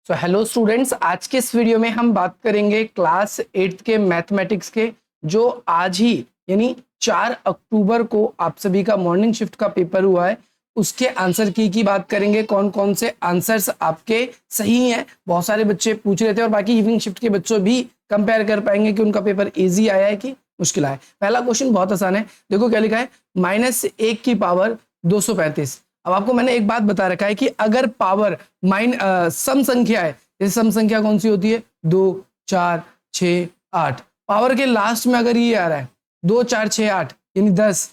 तो hello students, आज के इस वीडियो में हम बात करेंगे क्लास 8 के मैथमेटिक्स के, जो आज ही यानी 4 अक्टूबर को आप सभी का मॉर्निंग शिफ्ट का पेपर हुआ है। उसके आंसर की बात करेंगे, कौन कौन से आंसर्स आपके सही हैं। बहुत सारे बच्चे पूछ रहे थे और बाकी इवनिंग शिफ्ट के बच्चों भी कंपेयर कर पाएंगे कि उनका पेपर इजी आया है कि मुश्किल आया है। पहला क्वेश्चन बहुत आसान है, देखो क्या लिखा है, -1 की पावर 235। अब आपको मैंने एक बात बता रखा है कि अगर पावर सम संख्या है, जैसे सम संख्या कौन सी होती है, 2 4 6 8, पावर के लास्ट में अगर ये आ रहा है 2 4 6 8 यानी 10,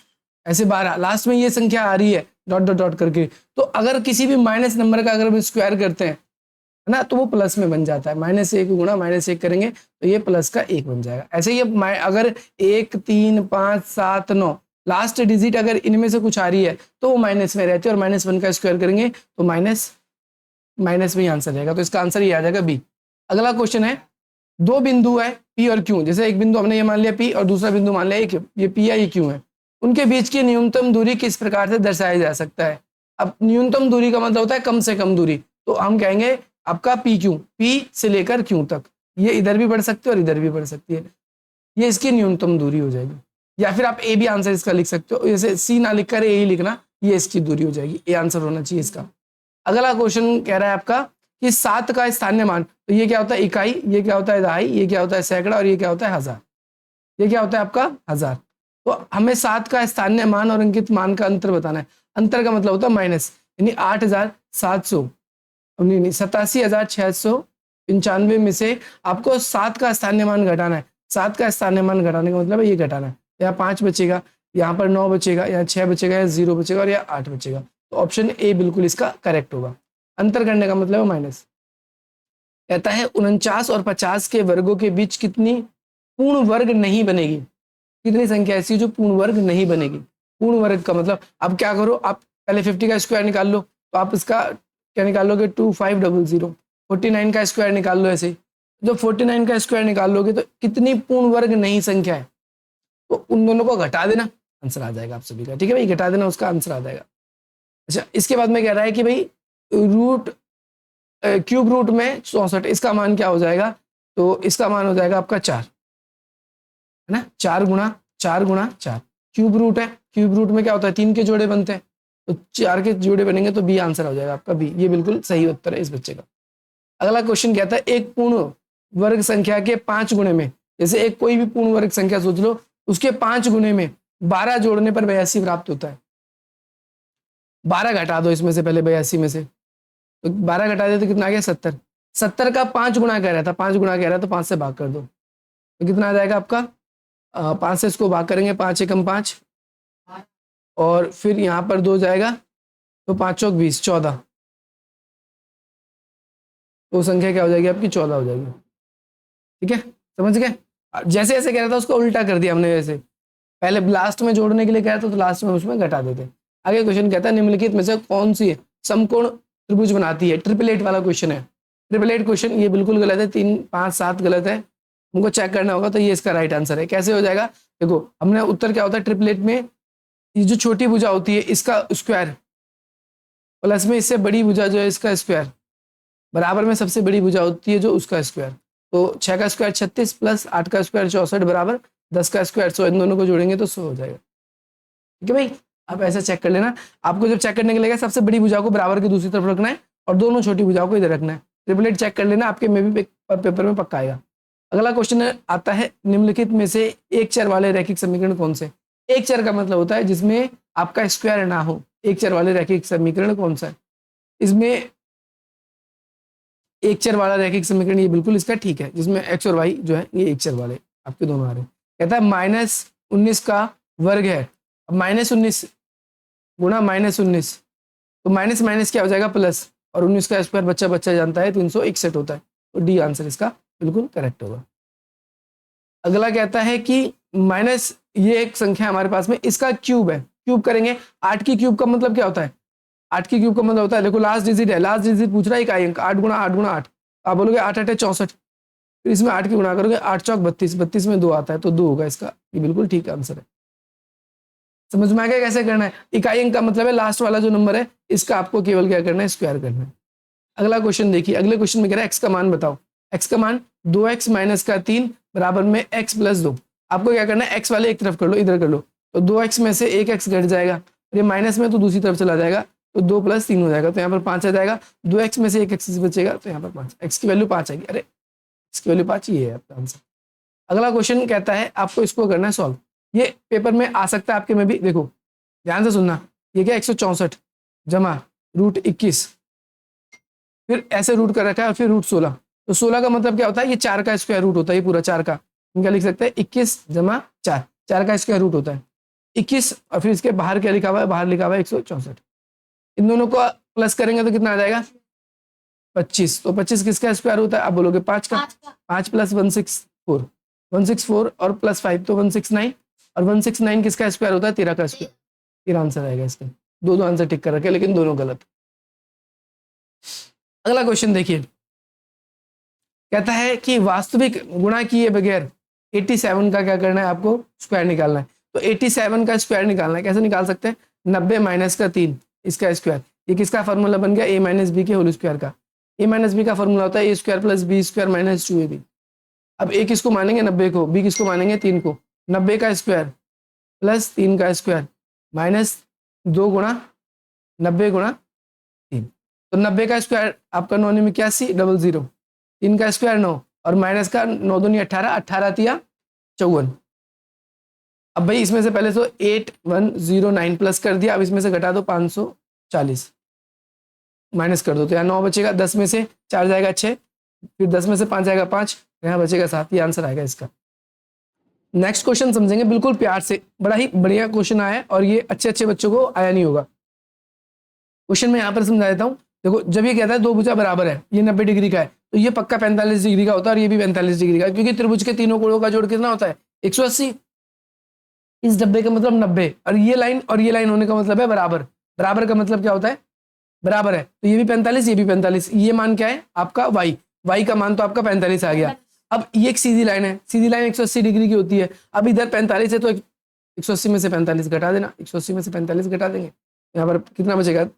ऐसे 12, लास्ट में ये संख्या आ रही है डॉट डॉट डॉट करके, तो अगर किसी भी माइनस नंबर का अगर हम स्क्वायर करते हैं है ना, तो वो प्लस में बन जाता है। -1 गुणा -1 करेंगे तो ये प्लस का 1 बन जाएगा। ऐसे ही अगर 1 3 5 7 9 लास्ट डिजिट अगर इनमें से कुछ आ रही है तो वो माइनस में रहती है, और -1 का स्क्वायर करेंगे तो माइनस में ही आंसर रहेगा। तो इसका आंसर ये आ जाएगा बी। अगला क्वेश्चन है, दो बिंदु है पी और क्यू, जैसे एक बिंदु हमने ये मान लिया पी और दूसरा बिंदु मान लिया क्यू, ये पी या ये क्यू है, उनके बीच की न्यूनतम दूरी किस प्रकार से दर्शाया जा सकता है। अब न्यूनतम दूरी का मतलब होता है कम से कम दूरी, तो हम कहेंगे आपका पी क्यू, पी से लेकर क्यू तक, ये इधर भी बढ़ सकती है और इधर भी बढ़ सकती है, ये इसकी न्यूनतम दूरी हो जाएगी। या फिर आप ए भी आंसर इसका लिख सकते हो, जैसे सी ना लिखकर ए ही लिखना, ये इसकी दूरी हो जाएगी, ए आंसर होना चाहिए इसका। अगला क्वेश्चन कह रहा है आपका कि 7 का स्थानीय मान, तो ये क्या होता है इकाई, ये क्या होता है दहाई, ये क्या होता है सैकड़ा और ये क्या होता है हजार, ये क्या होता है आपका हजार। तो हमें 7 का स्थानीय मान और अंकित मान का अंतर बताना है। अंतर का मतलब होता है माइनस, यानी 8795 में से आपको 7 का स्थानीय मान घटाना है। 7 का स्थानीय मान घटाने का मतलब है ये घटाना है, यहाँ 5 बचेगा, यहाँ पर 9 बचेगा, यहाँ 6 बचेगा, यहाँ 0 बचेगा और यहाँ 8 बचेगा। तो ऑप्शन ए बिल्कुल इसका करेक्ट होगा। अंतर करने का मतलब है माइनस। कहता है 49 और 50 के वर्गों के बीच कितनी पूर्ण वर्ग नहीं बनेगी, कितनी संख्या ऐसी जो पूर्ण वर्ग नहीं बनेगी। पूर्ण वर्ग का मतलब, अब क्या करो, आप पहले 50 का स्क्वायर निकाल लो, तो आप इसका क्या निकाल लोगे 2500। 49 का स्क्वायर निकाल लो, ऐसे जब 49 का स्क्वायर निकाल लोगे तो कितनी पूर्ण वर्ग नहीं संख्या है, तो उन दोनों को घटा देना, आंसर आ जाएगा आप सभी का। ठीक है भाई, घटा देना, उसका आंसर आ जाएगा। अच्छा, इसके बाद में कह रहा है कि भाई क्यूब रूट में 64, इसका मान क्या हो जाएगा, तो इसका मान हो जाएगा आपका 4, है ना, 4 गुणा 4, क्यूब रूट है, क्यूब रूट में क्या होता है 3 के जोड़े बनते हैं, तो 4 के जोड़े बनेंगे तो बी आंसर हो जाएगा आपका बी, ये बिल्कुल सही उत्तर है इस बच्चे का। अगला क्वेश्चन कहता है एक पूर्ण वर्ग संख्या के 5 गुणे में, जैसे एक कोई भी पूर्ण वर्ग संख्या सोच लो, उसके 5 गुणे में 12 जोड़ने पर 82 प्राप्त होता है। 12 घटा दो इसमें से पहले 82 में से, तो 12 घटा दे तो कितना आ गया 70। 70 का 5 गुणा कह रहा था, 5 गुणा कह रहा है तो 5 से भाग कर दो, तो कितना आ जाएगा आपका 5 से इसको भाग करेंगे, 5 एकम 5, और फिर यहाँ पर 2 जाएगा तो 5 चौक 20, 14, तो संख्या क्या हो जाएगी आपकी 14 हो जाएगी। ठीक है, समझ गए। जैसे ऐसे कह रहा था उसको उल्टा कर दिया हमने, वैसे पहले लास्ट में जोड़ने के लिए कह रहा था तो लास्ट में उसमें घटा देते। आगे क्वेश्चन कहता है निम्नलिखित में से कौन सी समकोण त्रिभुज बनाती है। ट्रिपलेट वाला क्वेश्चन है, ट्रिपलेट क्वेश्चन, ये बिल्कुल गलत है, 3 5 7 गलत है, हमको चेक करना होगा, तो ये इसका राइट आंसर है। कैसे हो जाएगा, देखो हमने उत्तर क्या होता है ट्रिपलेट में, ये जो छोटी भुजा होती है इसका स्क्वायर प्लस में इससे बड़ी भुजा जो है इसका स्क्वायर बराबर में सबसे बड़ी भुजा होती है जो उसका स्क्वायर, तो 6 का स्क्वायर 36 प्लस 8 का स्क्वायर 64 बराबर 10 का स्क्वायर 100, इन दोनों को जोड़ेंगे तो 100 हो जाएगा। ठीक है भाई, आप ऐसा चेक कर लेना। आपको जब चेक करने के लिए सबसे बड़ी भुजा को बराबर की दूसरी तरफ रखना है और दोनों छोटी भुजाओं को इधर रखना है। ट्रिपलेट चेक कर लेना, आपके में भी पेपर में पक्का आएगा। अगला क्वेश्चन आता है निम्नलिखित में से एक चर वाले रैखिक समीकरण कौन से। एक चर का मतलब होता है जिसमें आपका स्क्वायर ना हो, एक चर वाले रैखिक समीकरण कौन सा है। इसमें एक चर वाला रैखिक समीकरण ये बिल्कुल इसका ठीक है, जिसमें एक्स और वाई जो है ये एक चर वाले आपके दोनों आ रहे हैं। कहता है -19 का वर्ग है, अब -19 गुणा -19, तो माइनस माइनस क्या हो जाएगा प्लस, और 19 का स्क्वायर बच्चा बच्चा जानता है 361 होता है, तो डी आंसर इसका बिल्कुल करेक्ट होगा। अगला कहता है कि माइनस, ये एक संख्या हमारे पास में, इसका क्यूब है, क्यूब करेंगे। 8 की क्यूब का मतलब क्या होता है, 8 की क्यूब का मतलब होता है, देखो लास्ट डिजिट है, लास्ट डिजिट पूछ रहा है इकाई अंक, 8 गुणा 8 गुणा 8, आप बोलोगे 8 8 64, फिर इसमें 8 की गुणा करोगे, 8 चौक 32, 32 में 2 आता है तो 2 होगा इसका, ये बिल्कुल ठीक आंसर है। समझ में आ गया कैसे करना है। इकाई अंक का मतलब है लास्ट वाला जो नंबर है इसका आपको केवल क्या करना है, स्क्वायर करना है। अगला क्वेश्चन देखिए, अगले क्वेश्चन में कह रहा है एक्स का मान बताओ। एक्स का मान 2x माइनस का 3 बराबर में x प्लस 2। आपको क्या करना है, x वाले एक तरफ कर लो, इधर कर लो, तो 2x में से एक x घट जाएगा, ये माइनस में तो दूसरी तरफ चला जाएगा, तो 2 प्लस 3 हो जाएगा, तो यहाँ पर 5 आ जाएगा। 2x में से एक x बचेगा, तो यहाँ पर 5, x की वैल्यू 5 आएगी। अरे x की वैल्यू 5 ही है आपका आंसर। अगला क्वेश्चन कहता है आपको इसको करना है सॉल्व। ये पेपर में आ सकता है आपके में भी, देखो ध्यान से सुनना। ये क्या 164 जमा रूट 21, फिर ऐसे रूट कर रखा है और फिर रूट 16। तो 16 का मतलब क्या होता है, ये 4 का स्क्वायर रूट होता है, ये पूरा 4 का। हम क्या लिख सकते हैं, 21 जमा 4, 4 का स्क्वायर रूट होता है 21, और फिर इसके बाहर क्या लिखा हुआ है, बाहर लिखा हुआ है 164। इन दोनों को प्लस करेंगे तो कितना आ जाएगा, 25। तो 25 किसका स्क्वायर होता है, आप बोलोगे 5 का। 5 प्लस 164, 164 और प्लस 5 तो 169, और 169 किसका स्क्वायर होता है, 13 का स्क्वायर। तेरा आंसर आएगा इसका। दो आंसर टिक कर रखे लेकिन दोनों गलत। अगला क्वेश्चन देखिए, कहता है कि वास्तविक गुणा किए बगैर 87 का क्या करना है, आपको स्क्वायर निकालना है। तो 87 का स्क्वायर निकालना है, कैसे निकाल सकते हैं, 90 माइनस का 3 इसका स्क्वायर। ये किसका फॉर्मूला बन गया, ए माइनस बी के होल स्क्वायर का। ए माइनस बी का फॉर्मूला होता है A square plus B square minus 2ab। अब ए किसको मानेंगे, 90 को, बी किसको मानेंगे, 3 को। 90 का स्क्वायर प्लस 3 का स्क्वायर माइनस 2 गुणा 90 गुणा 3। तो 90 का स्क्वायर आपका 9 में 81 00, 3 का स्क्वायर 9 और माइनस का 9 दूनी 18, 18 तिया 54। अब भाई इसमें से पहले तो 8109 प्लस कर दिया, अब इसमें से घटा दो 540 माइनस कर दो, तो यहाँ 9 बचेगा, 10 में से 4 जाएगा 6, फिर 10 में से 5 जाएगा 5, यहाँ बचेगा 7। ये आंसर आएगा इसका। नेक्स्ट क्वेश्चन समझेंगे बिल्कुल प्यार से, बड़ा ही बढ़िया क्वेश्चन आया है और ये अच्छे अच्छे बच्चों को आया नहीं होगा। क्वेश्चन में यहाँ पर समझा देता हूँ। देखो जब ये कहता है दो भुजा बराबर है, ये 90 डिग्री का है, तो ये पक्का 45 डिग्री का होता है और ये भी 45 डिग्री का, क्योंकि त्रिभुज के तीनों कोणों का जोड़ कितना होता है, 180। इस डब्बे का मतलब 90, और ये लाइन होने का मतलब है बराबर। बराबर का मतलब क्या होता है, बराबर है, तो ये भी 45 ये भी 45। ये मान क्या है आपका y का मान तो आपका 45 आ गया। अब ये एक सीधी लाइन है, सीधी लाइन 180 डिग्री की होती है। अब इधर 45 है तो 180 में से 45 घटा देना, 180 में से 45 घटा देंगे, यहाँ पर कितना बचेगा,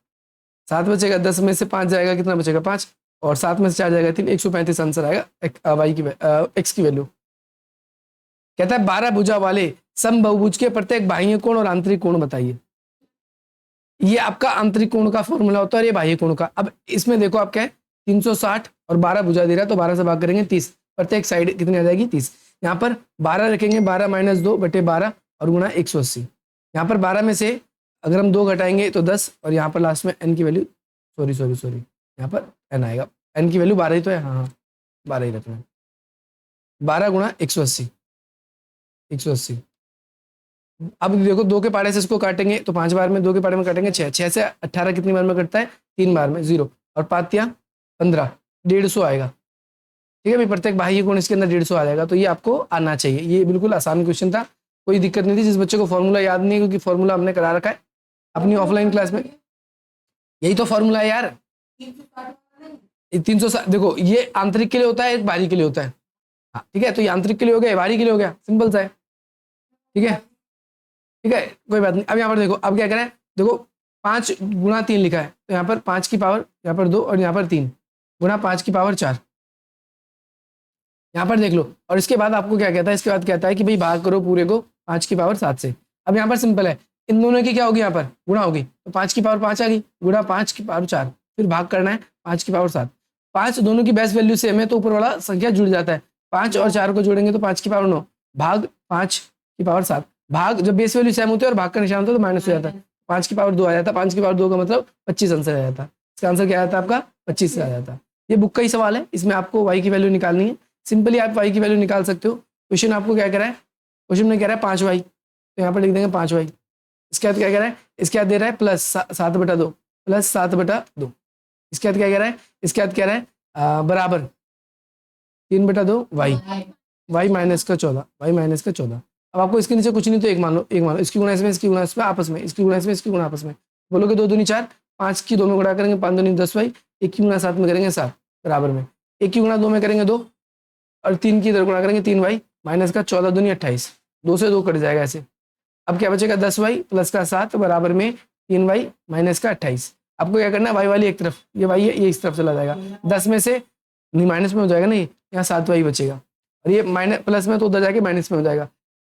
7 बचेगा। 10 में से 5 जाएगा, कितना बचेगा 5, और 7 में से 4 जाएगा 3, 135 आंसर आएगा वाई की एक्स की वैल्यू। कहता है 12 भुजा वाले समबहुभुज के प्रत्येक बाह्य कोण और आंतरिक कोण बताइए। ये आपका आंतरिक कोण का फॉर्मूला होता है और ये बाह्य कोण का। अब इसमें देखो आप क्या है, 360 और 12 भुजा दे रहा है, तो 12 से भाग करेंगे 30, प्रत्येक साइड कितनी आ जाएगी 30। यहाँ पर 12 रखेंगे, 12 माइनस 2 बटे 12 और गुणा 180। यहाँ पर 12 में से अगर हम 2 घटाएंगे तो 10, और यहाँ पर लास्ट में n की वैल्यू सॉरी यहाँ पर n आएगा, n की वैल्यू 12 ही तो है, हाँ 12 ही रखना है। 12 गुणा 180। अब देखो 2 के पाड़े से इसको काटेंगे तो 5 बार में, 2 के पाड़े में काटेंगे 6, 6 से 18 कितनी बार में कटता है, 3 बार में, 0 और 5 या 15, 150 आएगा। ठीक है भाई, प्रत्येक बाह्य कोण इसके अंदर 150 आ जाएगा। तो ये आपको आना चाहिए, ये बिल्कुल आसान क्वेश्चन था, कोई दिक्कत नहीं थी। जिस बच्चे को फॉर्मूला याद नहीं है, क्योंकि फॉर्मूला हमने करा रखा है अपनी ऑफलाइन क्लास में, यही तो फॉर्मूला है यार। 360 देखो ये आंतरिक के लिए होता है, एक बाहरी के लिए होता है। हाँ ठीक है, तो ये आंतरिक के लिए हो गया, बाहरी के लिए हो गया, सिंपल सा है। ठीक है कोई बात नहीं। अब यहाँ पर देखो, अब क्या करें, देखो 5 गुणा 3 लिखा है, तो यहाँ पर 5 की पावर यहाँ पर 2 और यहाँ पर 3 गुणा 5 की पावर 4, यहाँ पर देख लो। और इसके बाद आपको क्या कहता है, इसके बाद कहता है कि भाई भाग करो पूरे को 5 की पावर 7 से। अब यहाँ पर सिंपल है, इन दोनों की क्या होगी, यहाँ पर गुणा होगी, तो 5 की पावर 5 आ गई, गुणा 5 की पावर 4, फिर भाग करना है 5 की पावर 7। 5 दोनों की बेस वैल्यू सेम है, तो ऊपर वाला संख्या जुड़ जाता है। 5 और 4 को जोड़ेंगे तो 5 की पावर 9 भाग 5 की पावर 7। भाग जब बेस वैल्यू सेम होती है और भाग का निशान होता है तो माइनस हो जाता है, 5 की पावर 2 आ जाता है। 5 की पावर 2 का मतलब 25 आंसर आ जाता है। इसका आंसर क्या आता है आपका, 25 से आ जाता है। ये बुक का ही सवाल है, इसमें आपको वाई की वैल्यू निकालनी है। सिंपली आप वाई की वैल्यू निकाल सकते हो। क्वेश्चन आपको क्या कह रहा है, क्वेश्चन में कह रहा है 5y, तो यहाँ पर लिख देंगे 5y। इसके बाद क्या कह रहा है, इसके बाद दे रहा है प्लस 7/2 प्लस 7/2। इसके बाद क्या कह रहा है, इसके बाद कह रहा है बराबर 3/2 y माइनस का 14। अब आपको इसके नीचे कुछ नहीं तो एक मान लो, इसकी गुणा इसमें, इसकी गुणा इसमें आपस में, इसकी गुणा इसमें, इसकी गुणा आपस में। बोलोगे 2 दूनी 4, 5 की 2 में गुणा करेंगे 5 दूनी 10y, 1 की गुणा 7 में करेंगे 7 बराबर में, 1 की गुणा 2 में करेंगे 2 और 3 की इधर गुणा करेंगे 3y माइनस का 14 दूनी 28, 2 से 2 कट जाएगा ऐसे। अब क्या बचेगा 10y प्लस का 7 बराबर में 3y माइनस का 28। आपको क्या करना है, वाई वाली एक तरफ, ये वाई है, ये इस तरफ चला जाएगा। 10 में से नहीं माइनस में हो जाएगा, नहीं यहाँ 7 वाई बचेगा, और ये माइनस प्लस में तो उधर जाके माइनस में हो जाएगा,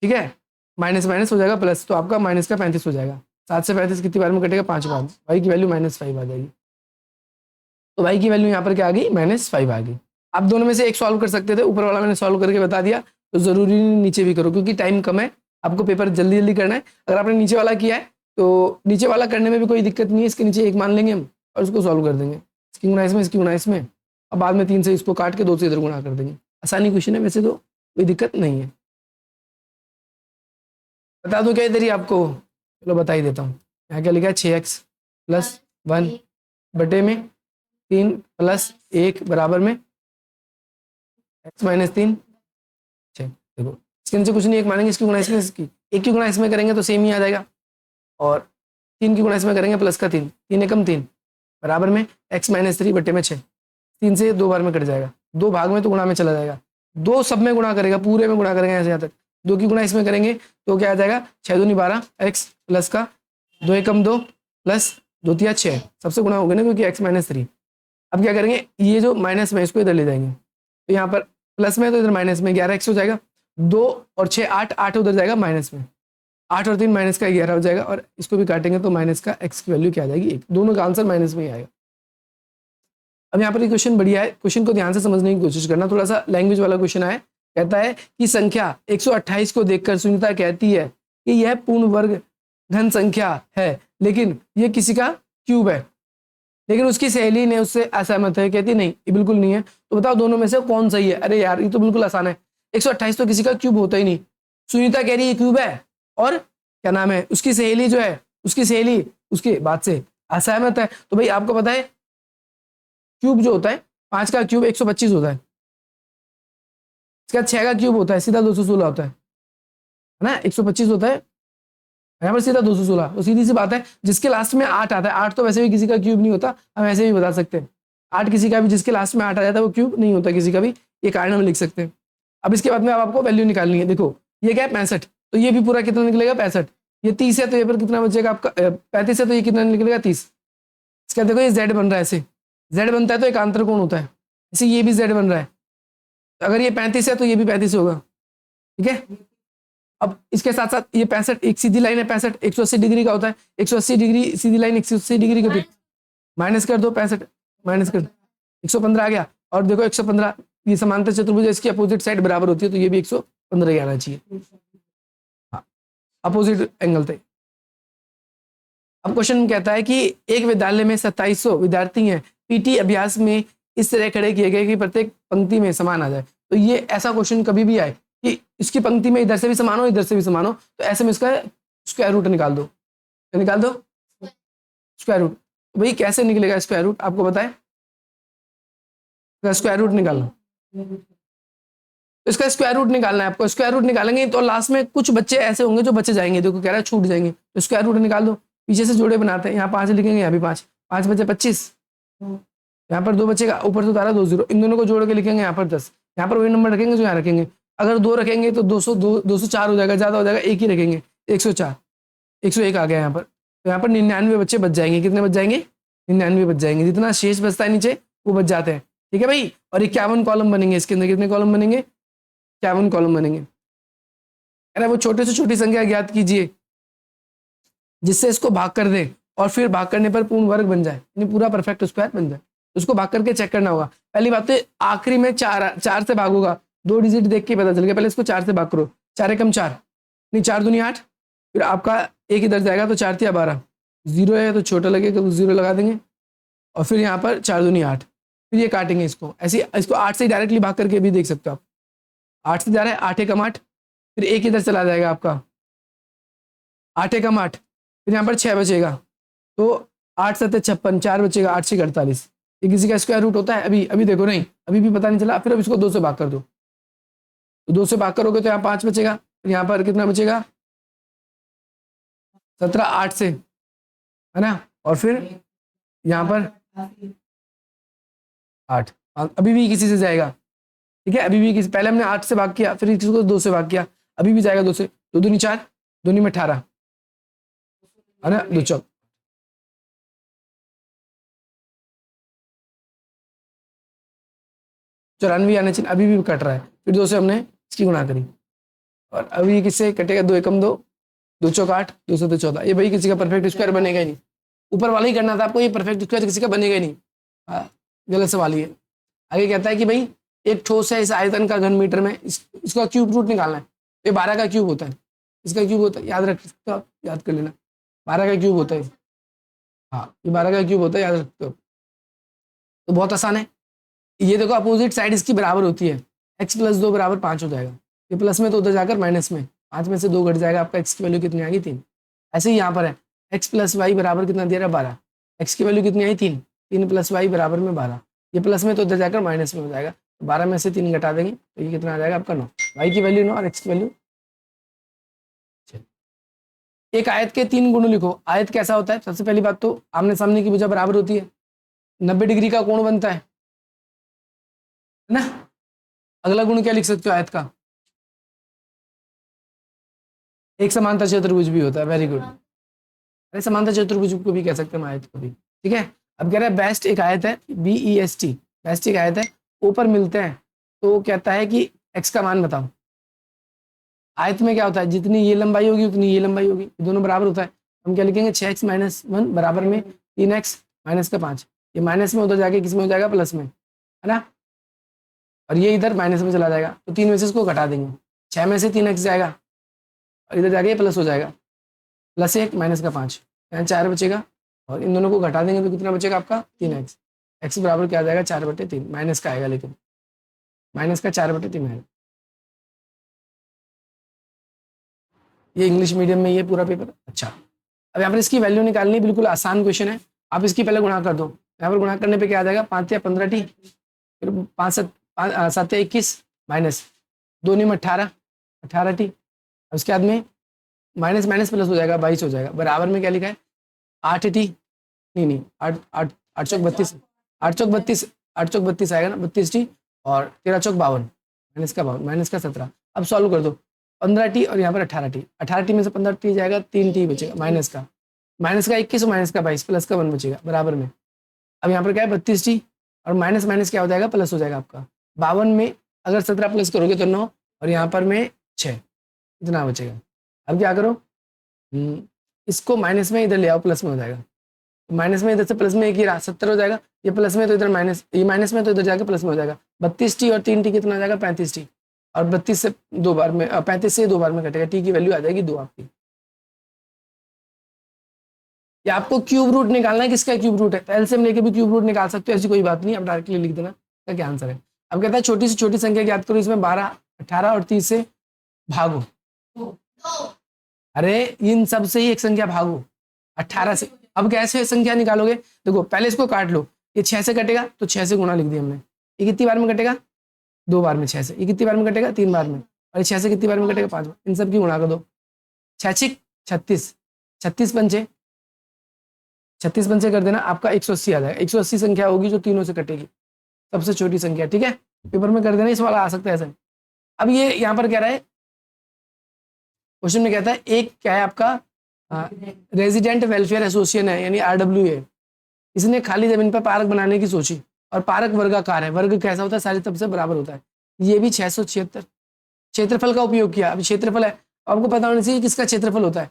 ठीक है, माइनस माइनस हो जाएगा प्लस, तो आपका माइनस का 35 हो जाएगा। 7 से 35 कितनी बार में कटेगा, 5 बार। वाई की वैल्यू -5 आ जाएगी, तो वाई की वैल्यू यहाँ पर क्या आ गई, -5 आ गई। आप दोनों में से एक सॉल्व कर सकते थे, ऊपर वाला मैंने सॉल्व करके बता दिया, तो जरूरी नहीं नीचे भी करो, क्योंकि टाइम कम है, आपको पेपर जल्दी जल्दी करना है। अगर आपने नीचे वाला किया है तो नीचे वाला करने में भी कोई दिक्कत नहीं है, इसके नीचे 1 मान लेंगे हम और उसको सॉल्व कर देंगे, इसकी गुणा इसमें, इसकी गुणा इसमें, अब बाद में 3 से इसको काट के 2 से इधर गुणा कर देंगे। आसानी क्वेश्चन है वैसे तो, कोई दिक्कत नहीं है। बता दूं क्या इधर ही आपको, चलो बता ही देता हूँ। यहाँ क्या लिखा है, 6x + 1 बटे में 3 + 1 बराबर में x - 3। देखो इसके नीचे कुछ नहीं, 1 मानेंगे, इसकी गुणा इसमें, इसकी 1 की गुणा इसमें करेंगे तो सेम ही आ जाएगा, और 3 की गुणा इसमें करेंगे प्लस का 3, 3 एकम 3 बराबर में x - 3 बटे में 6। 3 से 2 बार में कट जाएगा, 2 भाग में तो गुणा में चला जाएगा, 2 सब में गुणा करेगा, पूरे में गुणा करेंगे ऐसे यहाँ तक, 2 की गुणा इसमें करेंगे तो क्या आ जाएगा, 6 दूनी 12 x प्लस का 2 एकम 2 प्लस 2 तिया 6, सबसे गुणा होगा ना क्योंकि x - 3। अब क्या करेंगे, ये जो माइनस में इसको इधर ले जाएंगे, तो यहाँ पर प्लस में तो इधर माइनस में 11x हो जाएगा, 2 और 6 8, 8 उधर जाएगा माइनस में, 8 और 3 माइनस का 11 हो जाएगा, और इसको भी काटेंगे तो माइनस का x की वैल्यू क्या आ जाएगी 1, दोनों का आंसर माइनस में ही आएगा। अब यहाँ पर ये क्वेश्चन बढ़िया है, क्वेश्चन को ध्यान से समझने की कोशिश करना, थोड़ा सा लैंग्वेज वाला क्वेश्चन है। कहता है कि संख्या 128 को देखकर सुनीता कहती है कि यह पूर्ण वर्ग घन संख्या है, लेकिन ये किसी का क्यूब है, लेकिन उसकी सहेली ने उससे असहमत है, कहती नहीं ये बिल्कुल नहीं है, तो बताओ दोनों में से कौन सही है। अरे यार ये तो बिल्कुल आसान है, 128 तो किसी का क्यूब होता ही नहीं, सुनीता कह रही है क्यूब है, और क्या नाम है उसकी सहेली जो है, उसकी सहेली उसके बात से असहमत है, तो भाई आपको पता है क्यूब जो होता है, 5 का क्यूब 125 होता है, इसका 6 का क्यूब होता है सीधा 216 होता है ना, 125 होता है, यहाँ पर सीधा 216, तो सीधी सी बात है, जिसके लास्ट में 8 आता है, 8 तो वैसे भी किसी का क्यूब नहीं होता, हम ऐसे भी बता सकते हैं 8 किसी का भी जिसके लास्ट में 8 आ जाता है वो क्यूब नहीं होता किसी का भी, ये कारण हम लिख सकते हैं। अब इसके बाद में अब आपको वैल्यू निकालनी है, देखो ये क्या है 65, तो ये भी पूरा कितना निकलेगा 65, ये 30 है तो ये पर कितना बचेगा आपका 35 है तो ये कितना निकलेगा 30। इसका देखो ये z बन रहा है, ऐसे z बनता है तो एक आंतर कोण होता है, इसे ये भी z बन रहा है, तो अगर ये 35 है तो ये भी 35 होगा, ठीक है। अब इसके साथ साथ ये 65 एक सीधी लाइन है, 65 180 डिग्री का होता है, 180 डिग्री सीधी लाइन 180 डिग्री का माइनस कर दो, 65 माइनस कर 115 आ गया, और देखो 115 ये समांतर चतुर्भुज इसकी अपोजिट साइड बराबर होती है, तो ये भी 115 ही आना चाहिए, हाँ अपोजिट एंगल थे। अब क्वेश्चन कहता है कि एक विद्यालय में 2700 विद्यार्थी हैं, पीटी अभ्यास में इस तरह खड़े किए गए कि प्रत्येक पंक्ति में समान आ जाए, तो ये ऐसा क्वेश्चन कभी भी आए कि इसकी पंक्ति में इधर से भी समान हो इधर से भी समान हो, तो ऐसे में इसका स्क्वायर रूट निकाल दो, निकाल दो स्क्वायर रूट। भाई कैसे निकलेगा स्क्वायर रूट, आपको बताए स्क्वायर रूट निकालना, इसका स्क्वायर रूट निकालना है आपको, स्क्वायर रूट निकालेंगे तो लास्ट में कुछ बच्चे ऐसे होंगे जो बचे जाएंगे, देखो कह रहा है छूट जाएंगे, तो स्क्वायर रूट निकाल दो, पीछे से जोड़े बनाते हैं, यहाँ 5 लिखेंगे यहाँ भी 5, 5 बचे 25, यहाँ पर 2 बचेगा, ऊपर से उतारा 2 0, इन दोनों को जोड़ के लिखेंगे यहाँ पर 10, यहाँ पर वही नंबर रखेंगे जो यहाँ रखेंगे, अगर 2 रखेंगे तो 204 हो जाएगा, ज्यादा हो जाएगा, एक ही रखेंगे 104, 101 आ गया यहाँ पर, तो यहाँ पर 99 बच्चे बच जाएंगे, कितने बच जाएंगे 99 बच जाएंगे, जितना शेष बचता है नीचे वो बच जाते हैं, ठीक है भाई। और 51 कॉलम बनेंगे, इसके अंदर कितने कॉलम बनेंगे 51 कॉलम बनेंगे। अरे वो छोटे से छोटी संख्या ज्ञात कीजिए जिससे इसको भाग कर दें और फिर भाग करने पर पूर्ण वर्ग बन जाए, यानी पूरा परफेक्ट स्क्वायर बन जाए, उसको भाग करके चेक करना होगा। पहली बात तो आखिरी में 4 से भाग होगा, 2 डिजिट देख के पता चल गया, पहले इसको 4 से भाग करो, 4 एकम 4 नहीं 4 दूनी 8, फिर आपका एक इधर जाएगा तो 4 तिया 12, 0 है तो छोटा लगेगा तो 0 लगा देंगे, और फिर यहाँ पर 4 दूनी 8, फिर ये काटेंगे इसको ऐसे, इसको 8 से डायरेक्टली भाग करके भी देख सकते हो आप, 8 से जा रहा है 8 एकम 8, फिर एक इधर चला जाएगा आपका 8 एकम 8, फिर यहाँ पर 6 बचेगा, तो 8 7 56, 4 बचेगा 8 6 48, ये किसी का स्क्वायर रूट होता है। अभी देखो नहीं, अभी भी पता नहीं चला, फिर अब इसको 2 से भाग कर दो, तो 2 से भाग करोगे तो यहाँ 5 बचेगा, फिर यहाँ पर कितना बचेगा 17 8 से, है ना, और फिर यहाँ पर 8, अभी भी किसी से जाएगा, ठीक है, अभी भी किसी, पहले हमने 8 से भाग किया फिर इसको 2 से भाग किया, अभी भी जाएगा 2 से, 2 दूनी 4, 2 में 18, है ना, 2 चौक 94 आने चाहिए, अभी भी कट रहा है, फिर 2 से हमने इसकी गुणा करी, और अभी किससे कटेगा, 2 एकम 2, 2 चौक 8, 2 से 2 14, ये भाई किसी का परफेक्ट स्क्वायर बनेगा ही नहीं, ऊपर वाला ही करना था आपको, ये परफेक्ट स्क्वायर किसी का बनेगा ही नहीं। गलत सवाल ये। आगे कहता है कि भाई एक ठोस है इस आयतन का घन मीटर में, इसका क्यूब रूट निकालना है, ये 12 का क्यूब होता है, इसका क्यूब होता है, याद रख सकते हो आप, याद कर लेना, 12 का क्यूब होता है, हाँ ये 12 का क्यूब होता है, याद रखते हो। तो बहुत आसान है, ये देखो अपोजिट साइड इसकी बराबर होती है, x + 2 = 5 हो जाएगा, ये प्लस में तो उधर जाकर माइनस में, 5 में से 2 घट जाएगा, आपका x की वैल्यू कितनी आ गई 3। ऐसे ही यहाँ पर है x + y बराबर कितना दिया रहा 12, x की वैल्यू कितनी आई 3, 3 + y बराबर में 12, ये प्लस में तो उधर जाकर माइनस में हो जाएगा, 12 में से 3 घटा देंगे तो ये कितना आ जाएगा आपका 9, y की वैल्यू 9 और x की वैल्यू। एक आयत के 3 गुण लिखो, आयत कैसा होता है, सबसे पहली बात तो आमने सामने की भुजा बराबर होती है, 90 डिग्री का कोण बनता है ना। अगला गुण क्या लिख सकते हो आयत का, एक समांतर चतुर्भुज भी होता है, वेरी गुड, अरे समांतर चतुर्भुज को भी कह सकते हैं हम आयत को भी, ठीक है। अब कह रहा है बेस्ट एक आयत है, BEST, बेस्ट एक आयत है, ऊपर मिलते हैं, तो वो कहता है कि x का मान बताओ। आयत में क्या होता है, जितनी ये लंबाई होगी उतनी ये लंबाई होगी, दोनों बराबर होता है, हम क्या लिखेंगे 6x - 1 बराबर में 3x माइनस का 5, ये माइनस में उधर जाके किस में हो जाएगा, प्लस में, है ना, और ये इधर माइनस में चला जाएगा, तो 3 में से इसको घटा देंगे, 6 में से 3x जाएगा और इधर जाके प्लस हो जाएगा, +1 माइनस का 5, यहाँ 4 बचेगा, और इन दोनों को घटा देंगे तो कितना बचेगा आपका 3x, x बराबर क्या आ जाएगा 4/3, माइनस का आएगा, लेकिन माइनस का 4/3 आएगा। ये इंग्लिश मीडियम में ये पूरा पेपर, अच्छा। अब यहाँ पर इसकी वैल्यू निकालनी, बिल्कुल आसान क्वेश्चन है, आप इसकी पहले गुणा कर दो, यहाँ पर गुणा करने पे क्या आ जाएगा 5 या 15t, फिर 5 7 या 21 माइनस 2 में 18t, उसके बाद में माइनस माइनस प्लस हो जाएगा 22 हो जाएगा, बराबर में क्या लिखा है 8t, नहीं 8 8 8 चौक 32, 8 चौक 32, 8 चौक 32 आएगा ना, 32t, और 13 चौक 52, माइनस का 52 माइनस का 17। अब सॉल्व कर दो, 15t और यहाँ पर 18t, 18t में से 15t जाएगा, 3t बचेगा, माइनस का 21 और माइनस का 22, प्लस का 1 बचेगा बराबर में। अब यहाँ पर क्या है 32t, और माइनस माइनस क्या हो जाएगा, प्लस हो जाएगा आपका 52 में, अगर 17 प्लस करोगे तो 9, और यहाँ पर में 6, इतना बचेगा। अब क्या करो, इसको माइनस में इधर ले आओ, प्लस में हो जाएगा, माइनस में इधर से प्लस में एक ही रहा 70 हो जाएगा, ये प्लस में तो इधर माइनस, ये माइनस में तो इधर जाकर प्लस में हो जाएगा, 32t और 3t कितना हो जाएगा 35t, और 32 से 2 बार में 35 से 2 बार में कटेगा, t की वैल्यू आ जाएगी 2 आपकी। ये आपको क्यूब रूट निकालना है, किसका क्यूब रूट है, तो एलसीएम लेके भी क्यूब रूट निकाल सकते हो, ऐसी कोई बात नहीं, आप डायरेक्टली लिख देना इसका क्या आंसर है। अब कहता है छोटी से छोटी संख्या ज्ञात करो, इसमें 12 18 और 30 से भागो, अरे इन सब से ही एक संख्या भागो 18 से। अब कैसे संख्या निकालोगे, देखो पहले इसको काट लो, ये 6 से कटेगा तो 6 से गुणा लिख दिया हमने, ये कितनी बार में कटेगा 2 बार में, 6 से, ये कितनी बार में कटेगा 3 बार में, और ये 6 से कितनी बार में कटेगा 5 बार, इन सब की गुणा कर दो, 6 36, 36 पंचे, 36 पंचे कर देना, आपका 180 आ जाएगा, 180 संख्या होगी जो तीनों से कटेगी, सबसे छोटी संख्या, ठीक है, पेपर में कर देना, इस वाला आ सकता है ऐसा। अब ये यहाँ पर कह रहा है, क्वेश्चन में कहता है एक क्या है आपका रेजिडेंट वेलफेयर एसोसिएशन है, यानी RWA, इसने खाली जमीन पर पार्क बनाने की सोची, और पार्क वर्गाकार है, वर्ग कैसा होता है सारी तरफ से बराबर होता है, ये भी 676 क्षेत्रफल का उपयोग किया। अब क्षेत्रफल है, आपको पता होना चाहिए किसका क्षेत्रफल होता है,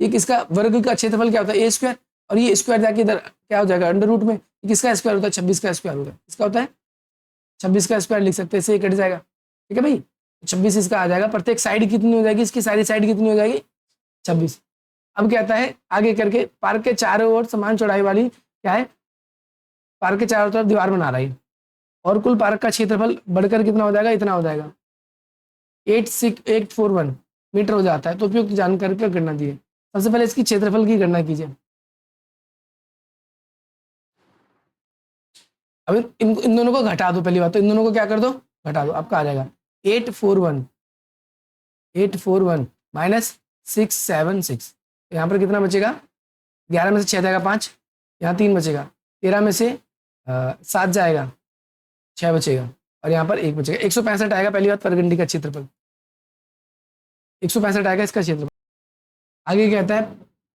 ये किसका वर्ग का क्षेत्रफल क्या होता है A², और ये स्क्वायर जाके इधर क्या हो जाएगा अंडर रूट में, किसका स्क्वायर होता है 26 का स्क्वायर होता है, इसका होता है 26 का स्क्वायर लिख सकते हैं, इससे कट जाएगा, ठीक है भाई, 26 इसका आ जाएगा, प्रत्येक साइड कितनी हो जाएगी, इसकी सारी साइड कितनी हो जाएगी 26। अब कहता है आगे करके पार्क के चारों ओर समान चौड़ाई वाली क्या है, पार्क के चारों तरफ दीवार बना रही है, और कुल पार्क का क्षेत्रफल बढ़कर कितना हो जाएगा, इतना हो जाएगा 841 मीटर हो जाता है, तो उपयुक्त जानकारी पर गणना दी है। सबसे पहले इसकी क्षेत्रफल की गणना कीजिए। अब इन दोनों को घटा दो, पहली बात तो इन दोनों को क्या कर दो, घटा दो, आपका आ जाएगा 841 माइनस 676, यहाँ पर कितना बचेगा, 11 में से 6 जाएगा 5, यहाँ 3 बचेगा, 13 में से 7 जाएगा 6 बचेगा, और यहाँ पर 1 बचेगा, 165 आएगा पहली बात परगंडी का क्षेत्रफल, 165 आएगा इसका क्षेत्रफल। आगे कहता है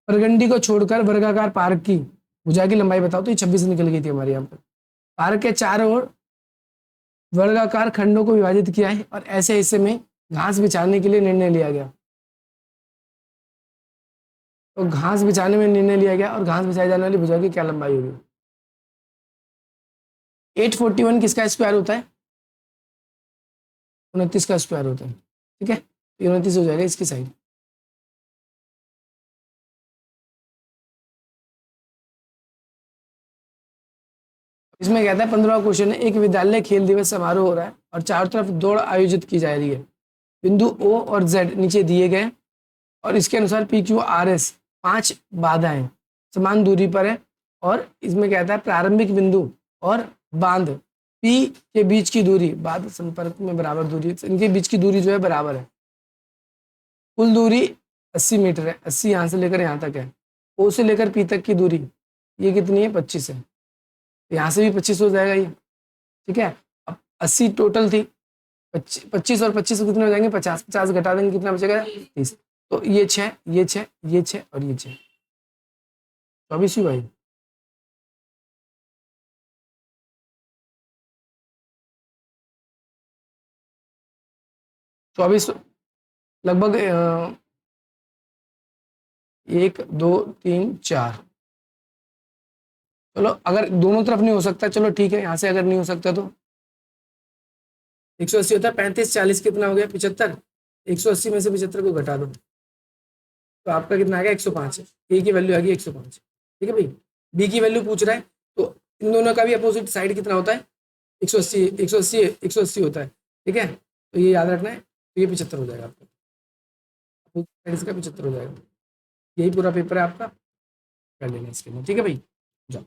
परगंडी को छोड़कर वर्गाकार पार्क की भुजा की लंबाई बताओ, तो ये 26 निकल गई थी हमारे यहाँ पर, पार्क के चारों ओर वर्गाकार खंडों को विभाजित किया है और ऐसे हिस्से में घास बिछाने के लिए निर्णय लिया गया। तो घास बिछाने में निर्णय लिया गया और घास बिछाई जाने वाली भुजा की क्या लंबाई होगी? 841 किसका स्क्वायर होता है? 29 का स्क्वायर होता है। ठीक है, 29 हो जाएगा इसकी साइड। इसमें कहता है 15वां क्वेश्चन है, एक विद्यालय खेल दिवस समारोह हो रहा है और चारों तरफ दौड़ आयोजित की जा रही है। बिंदु O और Z नीचे दिए गए और इसके अनुसार PQRS 5 बाधाएं समान दूरी पर है और इसमें कहता है प्रारंभिक बिंदु और बांध P के बीच की दूरी, बांध संपर्क में बराबर दूरी, इनके बीच की दूरी जो है बराबर है। कुल दूरी 80 मीटर है, 80 यहाँ से लेकर यहाँ तक है। O से लेकर P तक की दूरी ये कितनी है? 25 है। यहाँ से भी 25 हो जाएगा ये। ठीक है, अब 80 टोटल थी, 25 और 25 कितने हो जाएंगे? 50, 50 घटा देंगे कितना बचेगा? 30। तो ये 6, ये 6, ये 6 और ये 6, 24 ही भाई। चौबीस लगभग 1 2 3 4। चलो अगर दोनों तरफ नहीं हो सकता, चलो ठीक है, यहाँ से अगर नहीं हो सकता तो 180 होता है, 35 40 कितना हो गया? 75। 180 में से 75 को घटा दो तो आपका कितना आ गया? 105 है। ए की वैल्यू आ गई 105। ठीक है भाई, बी की वैल्यू पूछ रहा है तो इन दोनों का भी अपोजिट साइड कितना होता है? 180 180 180 होता है। ठीक है, तो ये याद रखना है। तो ये 75 हो जाएगा आपका, इसका 75 हो जाएगा। यही पूरा पेपर है आपका, कर लेना इसके लिए। ठीक है भाई, जाओ।